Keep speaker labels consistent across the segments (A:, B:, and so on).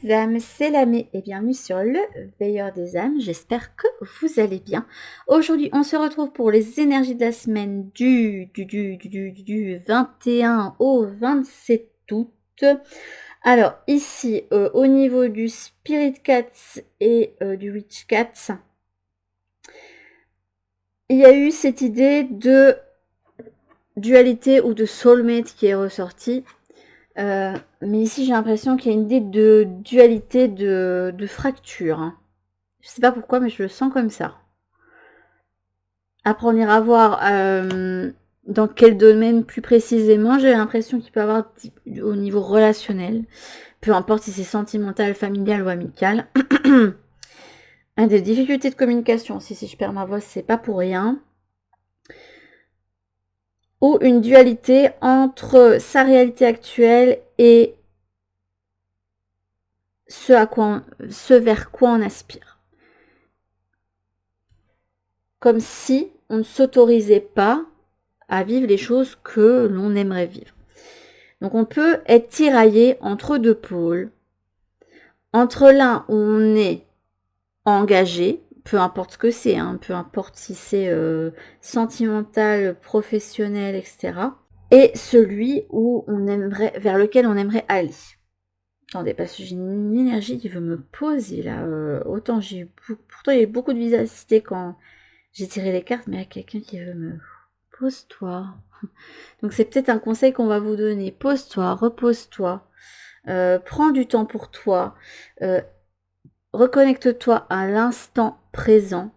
A: les âmes, c'est Lamé et bienvenue sur le Veilleur des âmes. J'espère que vous allez bien. Aujourd'hui, on se retrouve pour les énergies de la semaine du 21 au 27 août. Alors ici, au niveau du Spirit Cats et du Witch Cats, il y a eu cette idée de dualité ou de soulmate qui est ressortie. Mais ici j'ai l'impression qu'il y a une idée de dualité, de fracture. Hein. Je sais pas pourquoi, mais je le sens comme ça. Après on ira voir dans quel domaine plus précisément. J'ai l'impression qu'il peut y avoir au niveau relationnel, peu importe si c'est sentimental, familial ou amical. Des difficultés de communication aussi, si je perds ma voix, c'est pas pour rien. Ou une dualité entre sa réalité actuelle et ce vers quoi on aspire. Comme si on ne s'autorisait pas à vivre les choses que l'on aimerait vivre. Donc on peut être tiraillé entre deux pôles. Entre l'un où on est engagé, peu importe ce que c'est, hein, peu importe si c'est sentimental, professionnel, etc. Et celui où on aimerait, vers lequel on aimerait aller. Attendez, parce que j'ai une énergie qui veut me poser là. Autant j'ai eu pourtant il y a eu beaucoup de vivacité quand j'ai tiré les cartes, mais il y a quelqu'un qui veut me... Pose-toi. Donc c'est peut-être un conseil qu'on va vous donner. Pose-toi, repose-toi. Prends du temps pour toi. Reconnecte-toi à l'instant présent.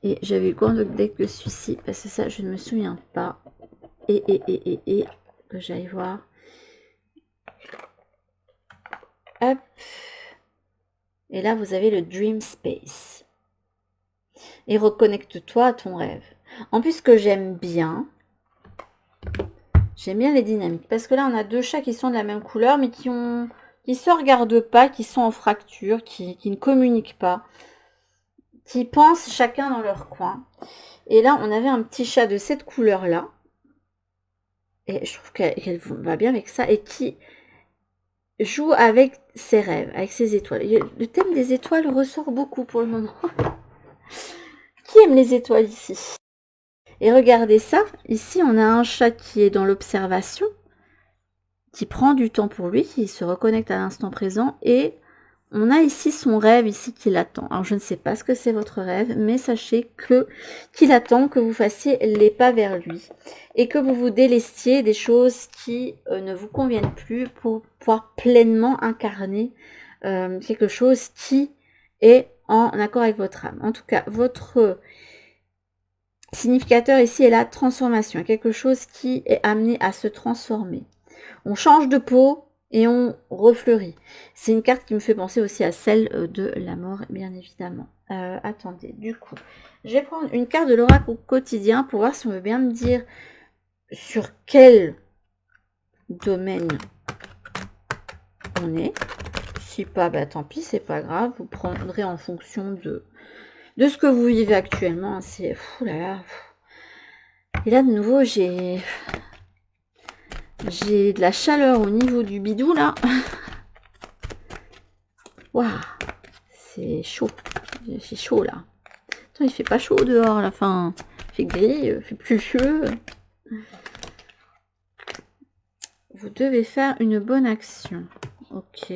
A: Et j'avais eu quoi d'autre deck que celui-ci, parce que ça je ne me souviens pas. Et que j'aille voir. Hop. Et là vous avez le Dream Space. Et reconnecte-toi à ton rêve. En plus, ce que j'aime bien les dynamiques. Parce que là, on a deux chats qui sont de la même couleur, mais qui se regardent pas, qui sont en fracture, qui ne communiquent pas, qui pensent chacun dans leur coin. Et là, on avait un petit chat de cette couleur-là. Et je trouve qu'elle va bien avec ça. Et qui joue avec ses rêves, avec ses étoiles. Le thème des étoiles ressort beaucoup pour le moment. Qui aime les étoiles ici? Et regardez ça, ici on a un chat qui est dans l'observation, qui prend du temps pour lui, qui se reconnecte à l'instant présent, et on a ici son rêve ici qui l'attend. Alors je ne sais pas ce que c'est votre rêve, mais sachez qu'il attend que vous fassiez les pas vers lui, et que vous vous délestiez des choses qui ne vous conviennent plus pour pouvoir pleinement incarner quelque chose qui est en accord avec votre âme. En tout cas, votre significateur ici est la transformation, quelque chose qui est amené à se transformer. On change de peau et on refleurit. C'est une carte qui me fait penser aussi à celle de la mort, bien évidemment. Attendez, du coup, je vais prendre une carte de l'oracle au quotidien pour voir si on veut bien me dire sur quel domaine on est. Si pas, bah tant pis, c'est pas grave. Vous prendrez en fonction de ce que vous vivez actuellement. C'est fou là là. Et là, de nouveau, j'ai de la chaleur au niveau du bidou, là. Waouh, c'est chaud. C'est chaud, là. Attends, il fait pas chaud dehors, là. Enfin, il fait gris, il fait pluvieux. Vous devez faire une bonne action. Ok.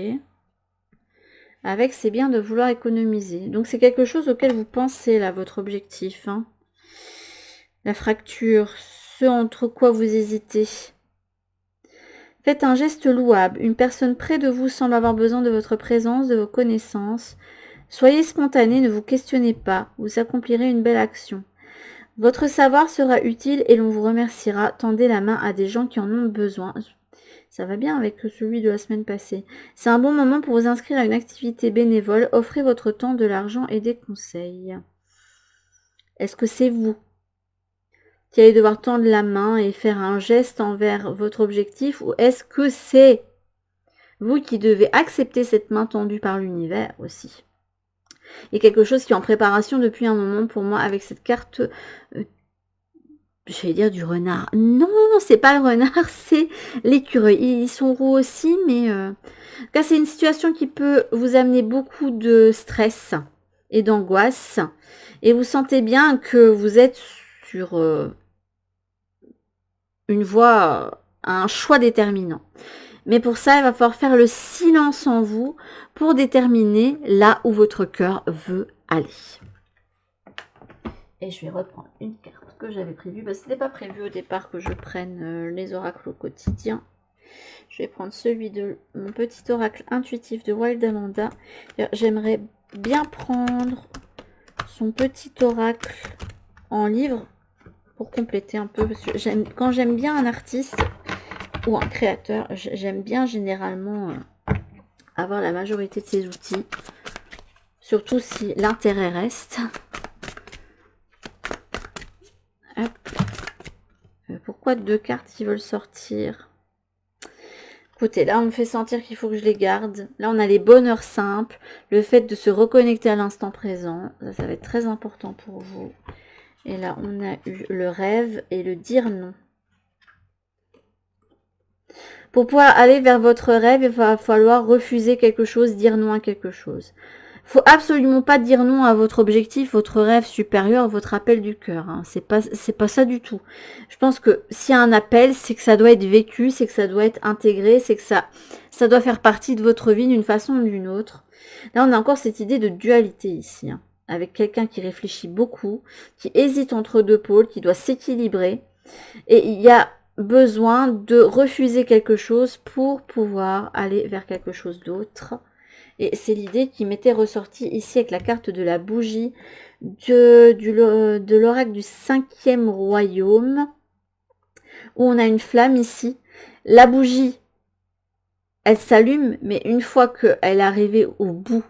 A: Avec, c'est bien de vouloir économiser. Donc, c'est quelque chose auquel vous pensez, là, votre objectif. Hein. La fracture, ce entre quoi vous hésitez. Faites un geste louable. Une personne près de vous semble avoir besoin de votre présence, de vos connaissances. Soyez spontané, ne vous questionnez pas. Vous accomplirez une belle action. Votre savoir sera utile et l'on vous remerciera. Tendez la main à des gens qui en ont besoin. Ça va bien avec celui de la semaine passée. C'est un bon moment pour vous inscrire à une activité bénévole. Offrez votre temps, de l'argent et des conseils. Est-ce que c'est vous qui allez devoir tendre la main et faire un geste envers votre objectif, ou est-ce que c'est vous qui devez accepter cette main tendue par l'univers aussi? Il y a quelque chose qui est en préparation depuis un moment pour moi avec cette carte je vais dire du renard. Non, c'est pas le renard, c'est l'écureuil. Ils sont roux aussi, mais en tout cas, c'est une situation qui peut vous amener beaucoup de stress et d'angoisse. Et vous sentez bien que vous êtes sur une voie, un choix déterminant. Mais pour ça, il va falloir faire le silence en vous pour déterminer là où votre cœur veut aller. Et je vais reprendre une carte que j'avais prévue. Ce n'était pas prévu au départ que je prenne les oracles au quotidien. Je vais prendre celui de mon petit oracle intuitif de Wild Amanda. J'aimerais bien prendre son petit oracle en livre pour compléter un peu. Parce que quand j'aime bien un artiste ou un créateur, j'aime bien généralement avoir la majorité de ses outils. Surtout si l'intérêt reste. Hop. Pourquoi 2 cartes qui veulent sortir? Écoutez, là on me fait sentir qu'il faut que je les garde. Là on a les bonheurs simples, le fait de se reconnecter à l'instant présent. Ça va être très important pour vous. Et là on a eu le rêve et le dire non. Pour pouvoir aller vers votre rêve, il va falloir refuser quelque chose, dire non à quelque chose. Il ne faut absolument pas dire non à votre objectif, votre rêve supérieur, votre appel du cœur. Hein. C'est pas ça du tout. Je pense que s'il y a un appel, c'est que ça doit être vécu, c'est que ça doit être intégré, c'est que ça doit faire partie de votre vie d'une façon ou d'une autre. Là, on a encore cette idée de dualité ici, hein, avec quelqu'un qui réfléchit beaucoup, qui hésite entre 2 pôles, qui doit s'équilibrer. Et il y a besoin de refuser quelque chose pour pouvoir aller vers quelque chose d'autre. Et c'est l'idée qui m'était ressortie ici avec la carte de la bougie de l'oracle du 5e royaume, où on a une flamme ici. La bougie, elle s'allume, mais une fois qu'elle est arrivée au bout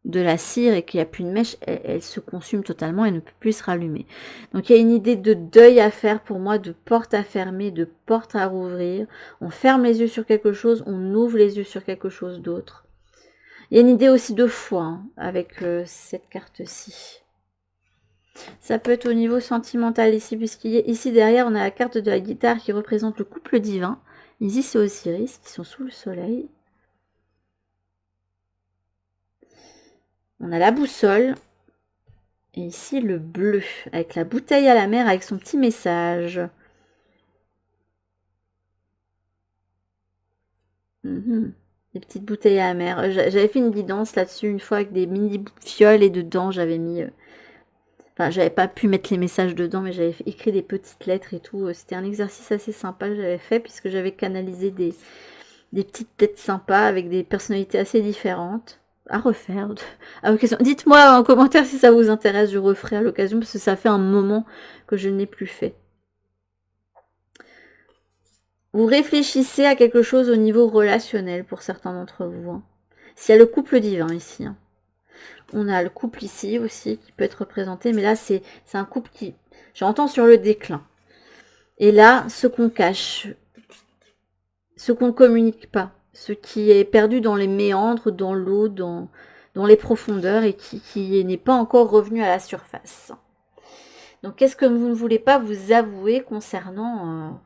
A: de la cire et qu'il n'y a plus de mèche, elle se consume totalement et ne peut plus se rallumer. Donc il y a une idée de deuil à faire pour moi, de porte à fermer, de porte à rouvrir. On ferme les yeux sur quelque chose, on ouvre les yeux sur quelque chose d'autre. Il y a une idée aussi de foi hein, avec cette carte-ci. Ça peut être au niveau sentimental ici, puisqu'ici derrière, on a la carte de la guitare qui représente le couple divin. Isis et Osiris qui sont sous le soleil. On a la boussole. Et ici, le bleu, avec la bouteille à la mer, avec son petit message. Des petites bouteilles à la mer. J'avais fait une guidance là-dessus une fois avec des mini fioles et dedans, j'avais mis... Enfin, j'avais pas pu mettre les messages dedans, mais j'avais écrit des petites lettres et tout. C'était un exercice assez sympa que j'avais fait, puisque j'avais canalisé des petites têtes sympas avec des personnalités assez différentes. À refaire à l'occasion. Dites-moi en commentaire si ça vous intéresse, je referai à l'occasion, parce que ça fait un moment que je ne l'ai plus fait. Vous réfléchissez à quelque chose au niveau relationnel pour certains d'entre vous. Hein. S'il y a le couple divin ici. Hein. On a le couple ici aussi qui peut être représenté, mais là c'est un couple qui, j'entends, sur le déclin. Et là, ce qu'on cache, ce qu'on ne communique pas, ce qui est perdu dans les méandres, dans l'eau, dans les profondeurs et qui n'est pas encore revenu à la surface. Donc qu'est-ce que vous ne voulez pas vous avouer concernant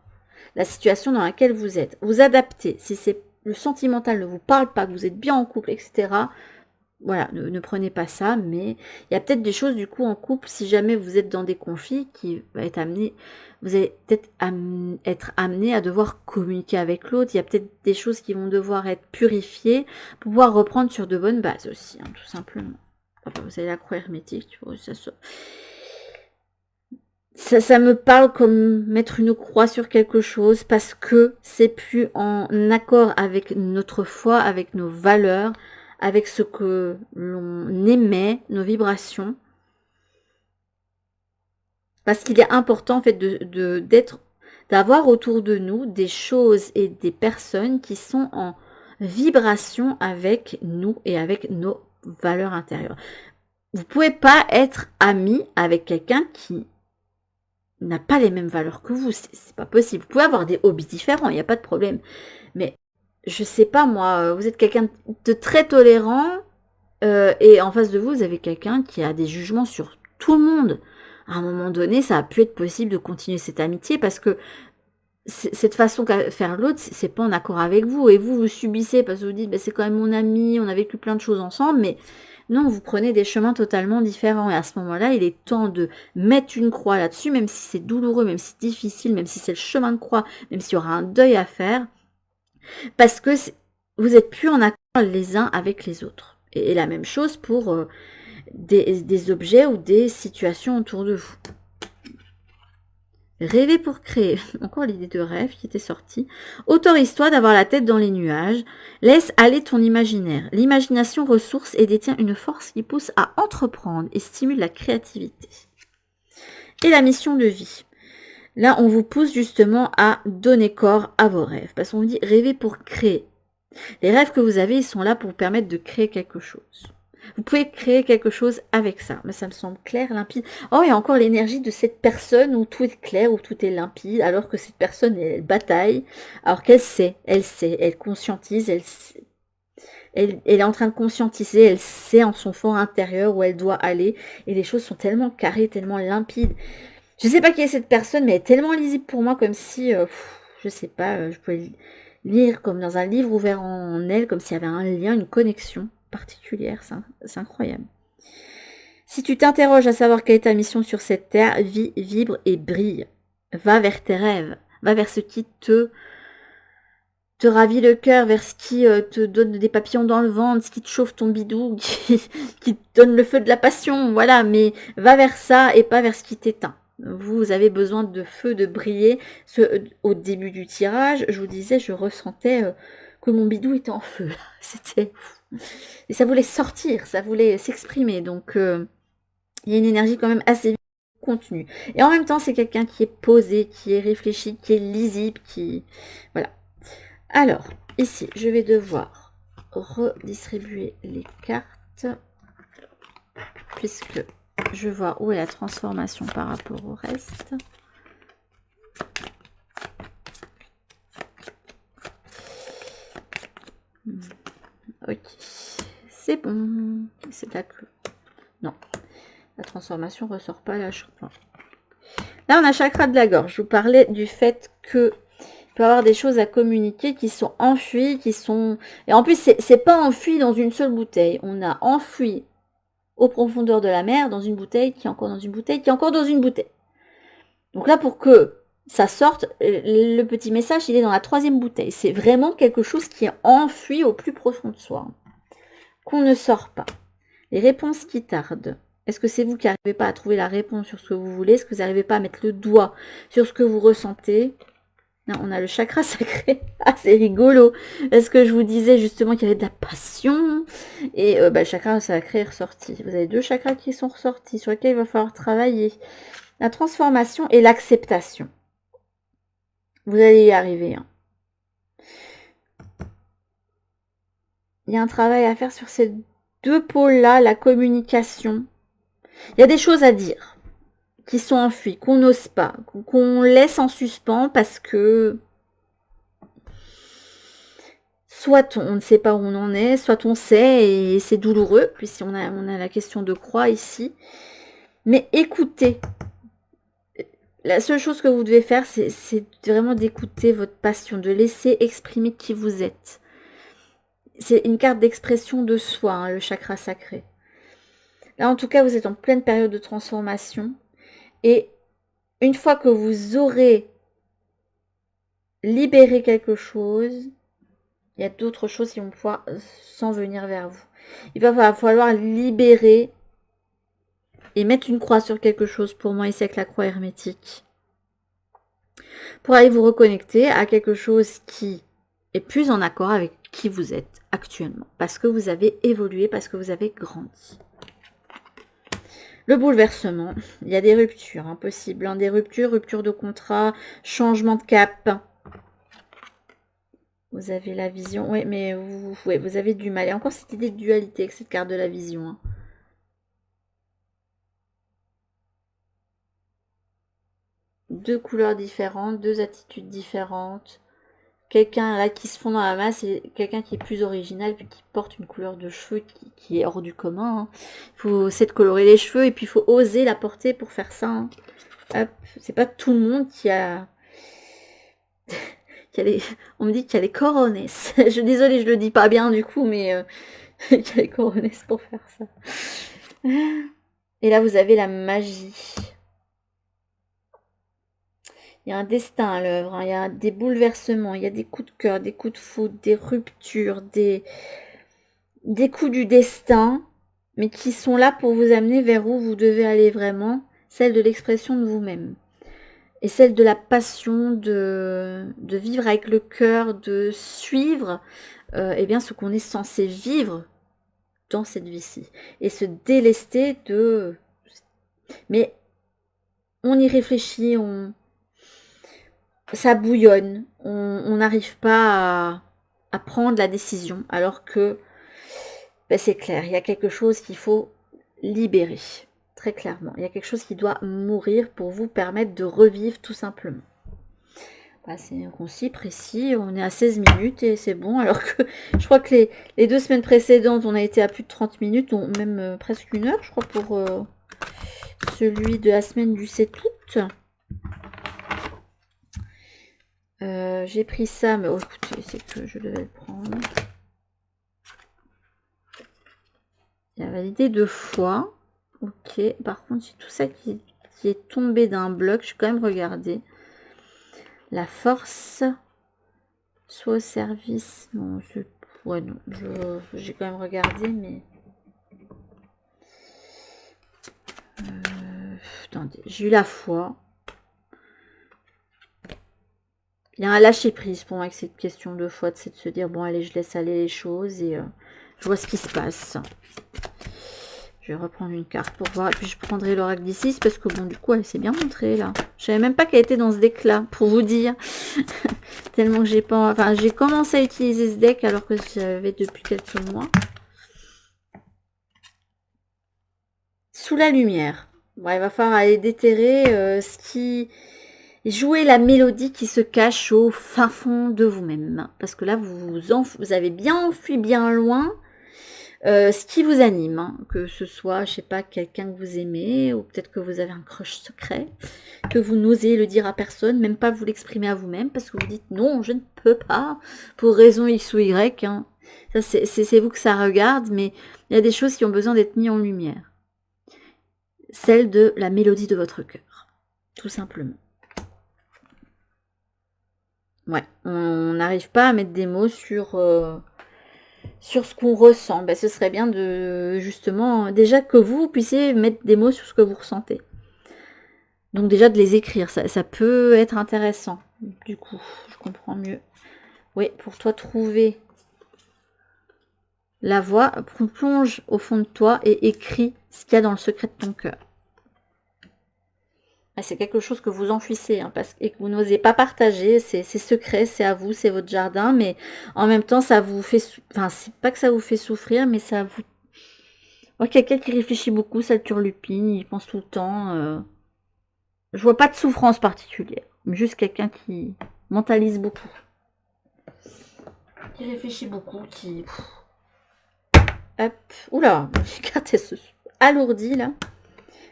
A: la situation dans laquelle vous êtes? Vous adaptez, si c'est le sentimental ne vous parle pas, que vous êtes bien en couple, etc., voilà, ne prenez pas ça, mais il y a peut-être des choses du coup en couple, si jamais vous êtes dans des conflits, qui va être amené, vous allez peut-être être amené à devoir communiquer avec l'autre. Il y a peut-être des choses qui vont devoir être purifiées pour pouvoir reprendre sur de bonnes bases aussi, hein, tout simplement. Enfin, vous avez la croix hermétique, ça me parle comme mettre une croix sur quelque chose parce que c'est plus en accord avec notre foi, avec nos valeurs, avec ce que l'on émet, nos vibrations. Parce qu'il est important en fait d'avoir autour de nous des choses et des personnes qui sont en vibration avec nous et avec nos valeurs intérieures. Vous ne pouvez pas être ami avec quelqu'un qui n'a pas les mêmes valeurs que vous, c'est pas possible. Vous pouvez avoir des hobbies différents, il n'y a pas de problème. Mais je sais pas moi, vous êtes quelqu'un de très tolérant et en face de vous, vous avez quelqu'un qui a des jugements sur tout le monde. à un moment donné, ça a pu être possible de continuer cette amitié parce que cette façon qu'a faire l'autre, c'est pas en accord avec vous. Et vous subissez parce que vous dites, bah, c'est quand même mon ami, on a vécu plein de choses ensemble, mais non, vous prenez des chemins totalement différents. Et à ce moment-là, il est temps de mettre une croix là-dessus, même si c'est douloureux, même si c'est difficile, même si c'est le chemin de croix, même s'il y aura un deuil à faire, parce que vous êtes plus en accord les uns avec les autres. Et la même chose pour des objets ou des situations autour de vous. Rêver pour créer. Encore l'idée de rêve qui était sortie. Autorise-toi d'avoir la tête dans les nuages. Laisse aller ton imaginaire. L'imagination ressource et détient une force qui pousse à entreprendre et stimule la créativité. Et la mission de vie. Là, on vous pousse justement à donner corps à vos rêves. Parce qu'on vous dit rêver pour créer. Les rêves que vous avez, ils sont là pour vous permettre de créer quelque chose. Vous pouvez créer quelque chose avec ça. Mais ça me semble clair, limpide. Oh, il y a encore l'énergie de cette personne où tout est clair, où tout est limpide, alors que cette personne, elle bataille, alors qu'elle sait, elle conscientise, elle est en train de conscientiser, elle sait en son fort intérieur où elle doit aller. Et les choses sont tellement carrées, tellement limpides. Je ne sais pas qui est cette personne, mais elle est tellement lisible pour moi, comme si, je sais pas, je pouvais lire comme dans un livre ouvert en elle, comme s'il y avait un lien, une connexion particulière. C'est incroyable. Si tu t'interroges à savoir quelle est ta mission sur cette terre, vis, vibre et brille. Va vers tes rêves. Va vers ce qui te ravit le cœur, vers ce qui te donne des papillons dans le ventre, ce qui te chauffe ton bidou, qui te donne le feu de la passion. Voilà, mais va vers ça et pas vers ce qui t'éteint. Vous avez besoin de feu, de briller. Au début du tirage, je vous disais, je ressentais que mon bidou était en feu. C'était... Et ça voulait sortir, ça voulait s'exprimer. Donc, il y a une énergie quand même assez contenue. Et en même temps, c'est quelqu'un qui est posé, qui est réfléchi, qui est lisible, qui... Voilà. Alors, ici, je vais devoir redistribuer les cartes, puisque je vois où est la transformation par rapport au reste. Ok, c'est bon. C'est là que... Non, la transformation ressort pas là. Là, on a chakra de la gorge. Je vous parlais du fait que il peut y avoir des choses à communiquer qui sont enfuies, qui sont... Et en plus, c'est pas enfoui dans une seule bouteille. On a enfoui aux profondeurs de la mer dans une bouteille, qui est encore dans une bouteille, qui est encore dans une bouteille. Donc là, pour que ça sorte, le petit message, il est dans la troisième bouteille. C'est vraiment quelque chose qui est enfui au plus profond de soi, qu'on ne sort pas. Les réponses qui tardent. Est-ce que c'est vous qui n'arrivez pas à trouver la réponse sur ce que vous voulez? Est-ce que vous n'arrivez pas à mettre le doigt sur ce que vous ressentez? Non, on a le chakra sacré. Ah, c'est rigolo. Parce que je vous disais justement qu'il y avait de la passion. Et le chakra sacré est ressorti. Vous avez deux chakras qui sont ressortis, sur lesquels il va falloir travailler. La transformation et l'acceptation. Vous allez y arriver. Hein. Il y a un travail à faire sur ces deux pôles-là, la communication. Il y a des choses à dire qui sont enfuies, qu'on n'ose pas, qu'on laisse en suspens parce que soit on ne sait pas où on en est, soit on sait et c'est douloureux, puisqu'on a la question de croix ici. Mais écoutez, la seule chose que vous devez faire, c'est vraiment d'écouter votre passion, de laisser exprimer qui vous êtes. C'est une carte d'expression de soi, hein, le chakra sacré. Là, en tout cas, vous êtes en pleine période de transformation. Et une fois que vous aurez libéré quelque chose, il y a d'autres choses qui vont pouvoir s'en venir vers vous. Il va falloir libérer et mettre une croix sur quelque chose. Pour moi, ici, avec la croix hermétique. Pour aller vous reconnecter à quelque chose qui est plus en accord avec qui vous êtes actuellement. Parce que vous avez évolué, parce que vous avez grandi. Le bouleversement, il y a des ruptures, impossible. Hein, des ruptures de contrat, changement de cap. Vous avez la vision, oui, mais vous avez du mal. Et encore cette idée de dualité avec cette carte de la vision. Hein. Deux couleurs différentes, deux attitudes différentes. quelqu'un là qui se fond dans la masse et quelqu'un qui est plus original puis qui porte une couleur de cheveux qui est hors du commun. Hein. Il faut essayer de colorer les cheveux et puis il faut oser la porter pour faire ça. Hein. Hop, c'est pas tout le monde qui a... On me dit qu'il y a les corones. Je suis désolée, je le dis pas bien du coup, mais qu'il y a les corones pour faire ça. Et là, vous avez la magie. Il y a un destin à l'œuvre, hein. Il y a des bouleversements, il y a des coups de cœur, des coups de foudre, des ruptures, des coups du destin, mais qui sont là pour vous amener vers où vous devez aller vraiment, celle de l'expression de vous-même. Et celle de la passion, de vivre avec le cœur, de suivre eh bien, ce qu'on est censé vivre dans cette vie-ci. Et se délester de... Mais on y réfléchit, ça bouillonne, on n'arrive pas à prendre la décision, alors que ben c'est clair, il y a quelque chose qu'il faut libérer, très clairement. Il y a quelque chose qui doit mourir pour vous permettre de revivre tout simplement. Ben c'est concis, précis, on est à 16 minutes et c'est bon, alors que je crois que les 2 semaines précédentes, on a été à plus de 30 minutes, même presque 1 heure, je crois, pour celui de la semaine du 7 août. J'ai pris ça, mais oh, écoutez, c'est que je devais le prendre. Il a validé 2 fois. Ok, par contre, j'ai tout ça qui est tombé d'un bloc. Je vais quand même regarder. La force, soit au service. Non, c'est... Ouais, non, j'ai quand même regardé, mais... Attendez, j'ai eu la foi. Il y a un lâcher prise pour moi avec cette question de foi, c'est de se dire, bon allez, je laisse aller les choses et je vois ce qui se passe. Je vais reprendre une carte pour voir, et puis je prendrai l'oracle d'ici, parce que bon, du coup, elle s'est bien montrée là. Je savais même pas qu'elle était dans ce deck là, pour vous dire. Tellement que j'ai pas... Enfin, j'ai commencé à utiliser ce deck alors que j'avais depuis quelques mois. Sous la lumière. Bon, il va falloir aller déterrer ce qui... Jouer la mélodie qui se cache au fin fond de vous-même. Parce que là, vous avez bien enfui bien loin ce qui vous anime. Hein. Que ce soit, je sais pas, quelqu'un que vous aimez, ou peut-être que vous avez un crush secret, que vous n'osez le dire à personne, même pas vous l'exprimer à vous-même, parce que vous dites non, je ne peux pas, pour raison X ou Y. Hein. Ça, c'est vous que ça regarde, mais il y a des choses qui ont besoin d'être mises en lumière. Celle de la mélodie de votre cœur, tout simplement. Ouais, on n'arrive pas à mettre des mots sur ce qu'on ressent. Ben, ce serait bien de, justement, déjà que vous puissiez mettre des mots sur ce que vous ressentez. Donc déjà de les écrire, ça peut être intéressant. Du coup, je comprends mieux. Oui, pour toi trouver la voix, plonge au fond de toi et écris ce qu'il y a dans le secret de ton cœur. C'est quelque chose que vous enfuissez hein, et que vous n'osez pas partager. C'est secret, c'est à vous, c'est votre jardin. Mais en même temps, ça vous fait... Enfin, c'est pas que ça vous fait souffrir, mais ça vous... Oh, quelqu'un qui réfléchit beaucoup, ça le turlupine, il pense tout le temps. Je vois pas de souffrance particulière. Mais juste quelqu'un qui mentalise beaucoup. Qui réfléchit beaucoup, qui... Hop. Oula, les cartes, elles se alourdit là.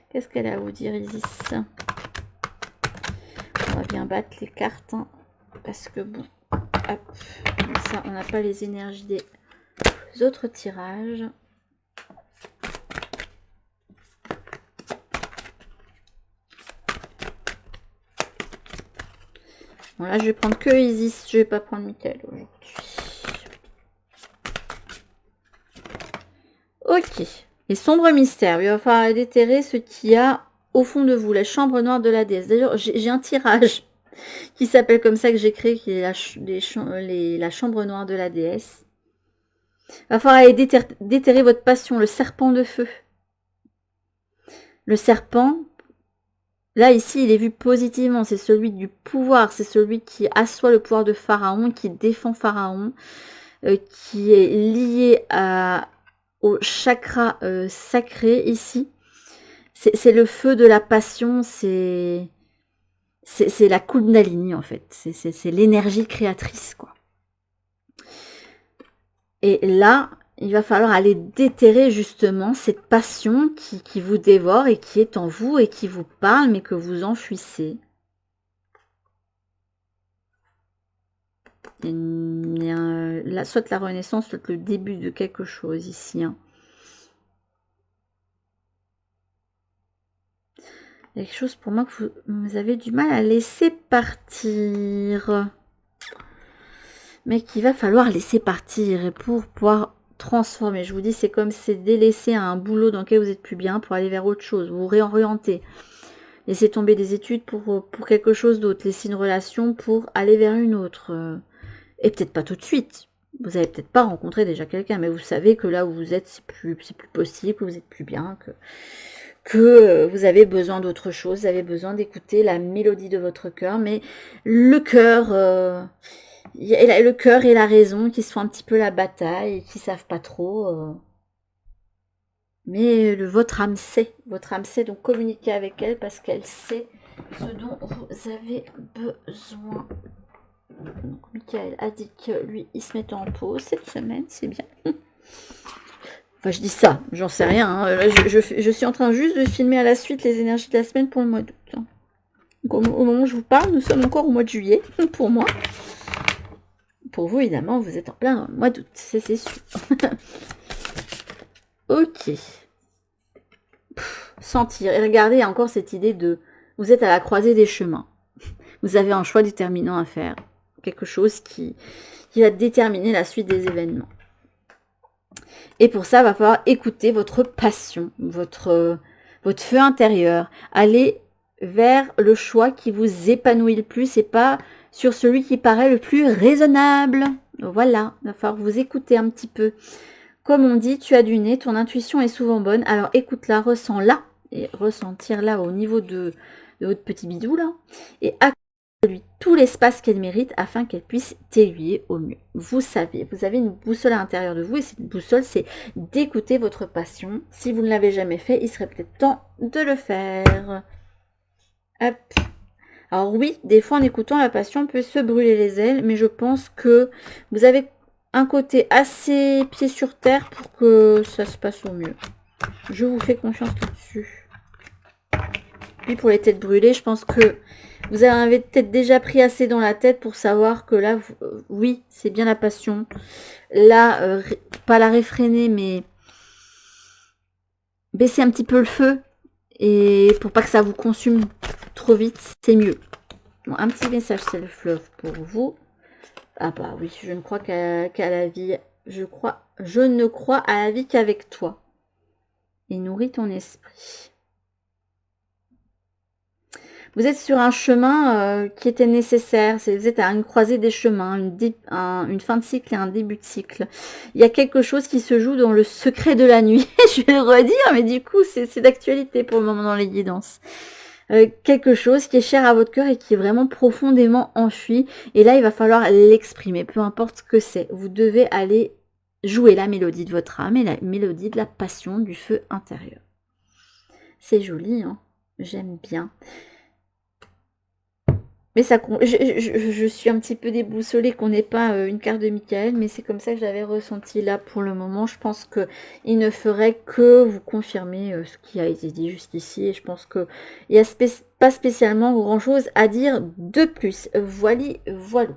A: Qu'est-ce qu'elle a à vous dire, Isis? On va bien battre les cartes. Hein, parce que bon. Hop. Comme ça, on n'a pas les énergies des autres tirages. Bon, là, je vais prendre que Isis. Je vais pas prendre Michael aujourd'hui. Ok. Les sombres mystères. Il va falloir déterrer ce qu'il y a au fond de vous. La chambre noire de la déesse. D'ailleurs, j'ai un tirage qui s'appelle comme ça que j'ai créé, qui est la chambre noire de la déesse. Il va falloir aller déterrer votre passion, le serpent de feu. Le serpent, là, ici, il est vu positivement. C'est celui du pouvoir. C'est celui qui assoit le pouvoir de Pharaon, qui défend Pharaon, qui est lié au chakra sacré ici. C'est le feu de la passion. C'est C'est la Kundalini, en fait. C'est l'énergie créatrice, quoi. Et là, il va falloir aller déterrer justement cette passion qui vous dévore et qui est en vous et qui vous parle, mais que vous enfuissez. Il y a soit la renaissance, soit le début de quelque chose ici. Hein. Il y a quelque chose pour moi que vous avez du mal à laisser partir. Mais qu'il va falloir laisser partir. Et pour pouvoir transformer, je vous dis, c'est comme c'est délaisser un boulot dans lequel vous n'êtes plus bien pour aller vers autre chose. Vous vous réorientez. Laissez tomber des études pour quelque chose d'autre. Laissez une relation pour aller vers une autre. Et peut-être pas tout de suite. Vous n'avez peut-être pas rencontré déjà quelqu'un, mais vous savez que là où vous êtes, c'est plus possible, que vous n'êtes plus bien, que vous avez besoin d'autre chose, vous avez besoin d'écouter la mélodie de votre cœur, mais le cœur, le cœur et la raison qui se font un petit peu la bataille et qui savent pas trop. Mais votre âme sait, donc communiquez avec elle parce qu'elle sait ce dont vous avez besoin. Donc Michael a dit que lui, il se mettait en pause cette semaine, c'est bien. Enfin, je dis ça, j'en sais rien. Hein. Je suis en train juste de filmer à la suite les énergies de la semaine pour le mois d'août. Hein. Donc, au moment où je vous parle, nous sommes encore au mois de juillet, pour moi. Pour vous, évidemment, vous êtes en plein dans le mois d'août, c'est sûr. Ok. Sentir. Et regardez, il y a encore cette idée de... Vous êtes à la croisée des chemins. Vous avez un choix déterminant à faire. Quelque chose qui va déterminer la suite des événements. Et pour ça, il va falloir écouter votre passion, votre feu intérieur. Aller vers le choix qui vous épanouit le plus et pas sur celui qui paraît le plus raisonnable. Voilà, il va falloir vous écouter un petit peu. Comme on dit, tu as du nez, ton intuition est souvent bonne. Alors écoute-la, ressens-la et ressentir-la au niveau de votre petit bidou là. Et lui tout l'espace qu'elle mérite afin qu'elle puisse t'aiguiller au mieux. Vous savez, vous avez une boussole à l'intérieur de vous et cette boussole, c'est d'écouter votre passion. Si vous ne l'avez jamais fait, il serait peut-être temps de le faire. Hop. Alors oui, des fois en écoutant la passion, on peut se brûler les ailes, mais je pense que vous avez un côté assez pied sur terre pour que ça se passe au mieux. Je vous fais confiance là-dessus. Puis pour les têtes brûlées, je pense que vous avez peut-être déjà pris assez dans la tête pour savoir que là, oui, c'est bien la passion. Là, pas la réfréner, mais baisser un petit peu le feu. Et pour pas que ça vous consume trop vite, c'est mieux. Bon, un petit message self-love pour vous. Ah bah oui, je ne crois qu'à la vie. Je ne crois à la vie qu'avec toi. Et nourris ton esprit. Vous êtes sur un chemin qui était nécessaire. Vous êtes à une croisée des chemins, une fin de cycle et un début de cycle. Il y a quelque chose qui se joue dans le secret de la nuit. Je vais le redire, mais du coup, c'est d'actualité pour le moment dans les guidances. Quelque chose qui est cher à votre cœur et qui est vraiment profondément enfui. Et là, il va falloir l'exprimer, peu importe ce que c'est. Vous devez aller jouer la mélodie de votre âme et la mélodie de la passion, du feu intérieur. C'est joli, hein, j'aime bien. Mais ça, je suis un petit peu déboussolée qu'on n'ait pas une carte de Michael, mais c'est comme ça que j'avais ressenti là pour le moment. Je pense qu'il ne ferait que vous confirmer ce qui a été dit juste ici. Et je pense qu'il n'y a pas spécialement grand-chose à dire de plus. Voilà.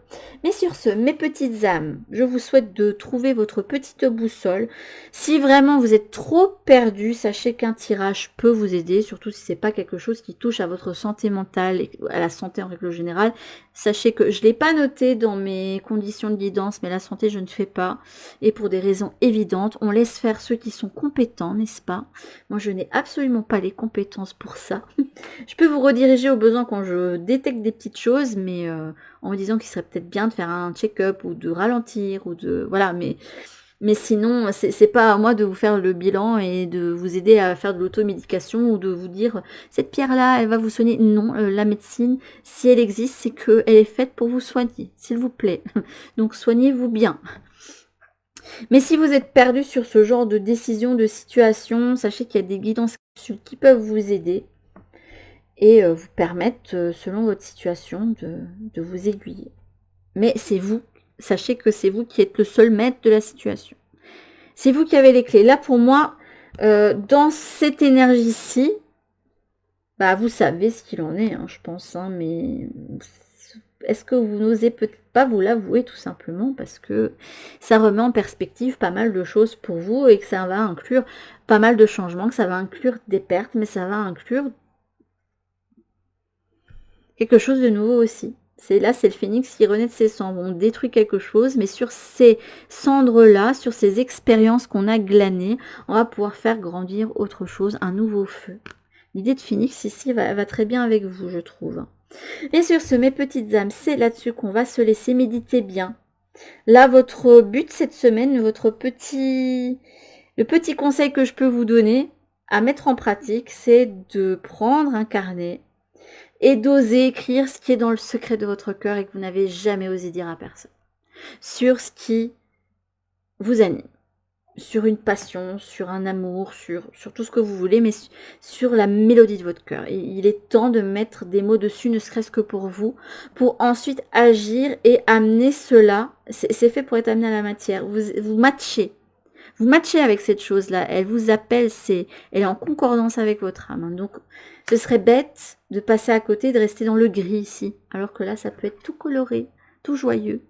A: Mais sur ce, mes petites âmes, je vous souhaite de trouver votre petite boussole. Si vraiment vous êtes trop perdu, sachez qu'un tirage peut vous aider, surtout si c'est pas quelque chose qui touche à votre santé mentale et à la santé en règle générale. Sachez que je ne l'ai pas noté dans mes conditions de guidance, mais la santé, je ne fais pas. Et pour des raisons évidentes, on laisse faire ceux qui sont compétents, n'est-ce pas? Moi, je n'ai absolument pas les compétences pour ça. Je peux vous rediriger au besoin quand je détecte des petites choses, mais en me disant qu'il serait peut-être bien de faire un check-up ou de ralentir, ou de... Voilà, mais sinon, c'est pas à moi de vous faire le bilan et de vous aider à faire de l'automédication ou de vous dire cette pierre-là, elle va vous soigner. Non, la médecine, si elle existe, c'est qu'elle est faite pour vous soigner, s'il vous plaît. Donc soignez-vous bien. Mais si vous êtes perdu sur ce genre de décision, de situation, sachez qu'il y a des guidances qui peuvent vous aider. et vous permettre, selon votre situation, de vous aiguiller. Mais c'est vous, sachez que c'est vous qui êtes le seul maître de la situation. C'est vous qui avez les clés. Là, pour moi, dans cette énergie-ci, bah, vous savez ce qu'il en est, hein, je pense, hein, mais est-ce que vous n'osez peut-être pas vous l'avouer tout simplement parce que ça remet en perspective pas mal de choses pour vous et que ça va inclure pas mal de changements, que ça va inclure des pertes, mais ça va inclure quelque chose de nouveau aussi. C'est là, c'est le phénix qui renaît de ses cendres. On détruit quelque chose, mais sur ces cendres-là, sur ces expériences qu'on a glanées, on va pouvoir faire grandir autre chose, un nouveau feu. L'idée de phénix ici va très bien avec vous, je trouve. Et sur ce, mes petites âmes, c'est là-dessus qu'on va se laisser méditer bien. Là, votre but cette semaine, le petit conseil que je peux vous donner à mettre en pratique, c'est de prendre un carnet et d'oser écrire ce qui est dans le secret de votre cœur et que vous n'avez jamais osé dire à personne. Sur ce qui vous anime. Sur une passion, sur un amour, sur tout ce que vous voulez, mais sur la mélodie de votre cœur. Et il est temps de mettre des mots dessus, ne serait-ce que pour vous, pour ensuite agir et amener cela. C'est fait pour être amené à la matière. Vous matchez. Vous matchez avec cette chose-là. Elle vous appelle, elle est en concordance avec votre âme. Donc, ce serait bête de passer à côté, de rester dans le gris ici. Alors que là, ça peut être tout coloré, tout joyeux,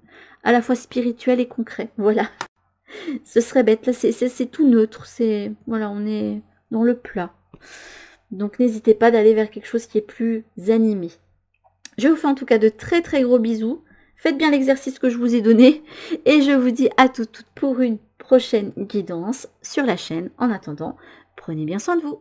A: à la fois spirituel et concret. Voilà. Ce serait bête, là c'est tout neutre, voilà, on est dans le plat. Donc n'hésitez pas d'aller vers quelque chose qui est plus animé. Je vous fais en tout cas de très très gros bisous. Faites bien l'exercice que je vous ai donné et je vous dis à toutes pour une prochaine guidance sur la chaîne. En attendant, prenez bien soin de vous.